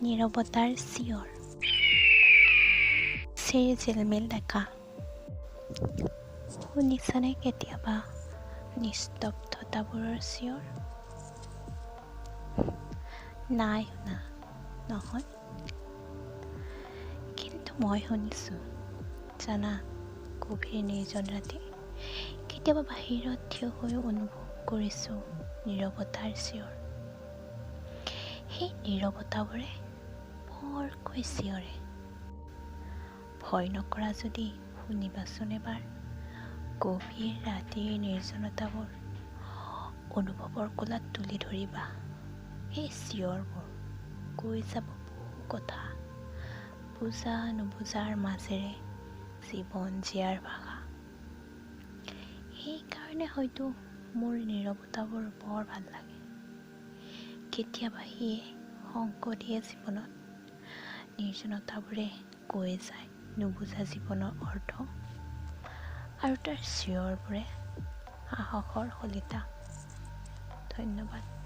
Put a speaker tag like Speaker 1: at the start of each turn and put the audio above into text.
Speaker 1: নীৰৱতাৰ চিঞৰ, চিৰ জিলমিল ডেকা। শুনিছানে কেতিয়াবা নিস্তব্ধতাবোৰৰ চিঞৰ? নাই শুনা, নহয়? কিন্তু মই শুনিছোঁ, জানা, গভীৰ নিৰ্জন ৰাতি কেতিয়াবা বাহিৰত থিয় হৈ অনুভৱ কৰিছোঁ নীৰৱতাৰ চিঞৰ। সেই নীৰৱতাবোৰে বৰকৈ চিঞৰে। ভয় নকৰা যদি শুনিবাচোন এবাৰ, গভীৰ ৰাতিৰ নিৰ্জনতাবোৰ অনুভৱৰ কোলাত তুলি ধৰিবা। সেই চিঞৰবোৰ কৈ যাব বহু কথা, বুজা নুবুজাৰ মাজেৰে জীৱন জীয়াৰ ভাষা। সেইকাৰণে হয়তো মোৰ নীৰৱতাবোৰ বৰ ভাল লাগে। কেতিয়াবা সিয়ে শংক দিয়ে জীৱনত, নিৰ্জনতাবোৰে কৈ যায় নুবুজা জীৱনৰ অৰ্থ, আৰু তাৰ চিঞৰবোৰে সাহসৰ শলিতা। ধন্যবাদ।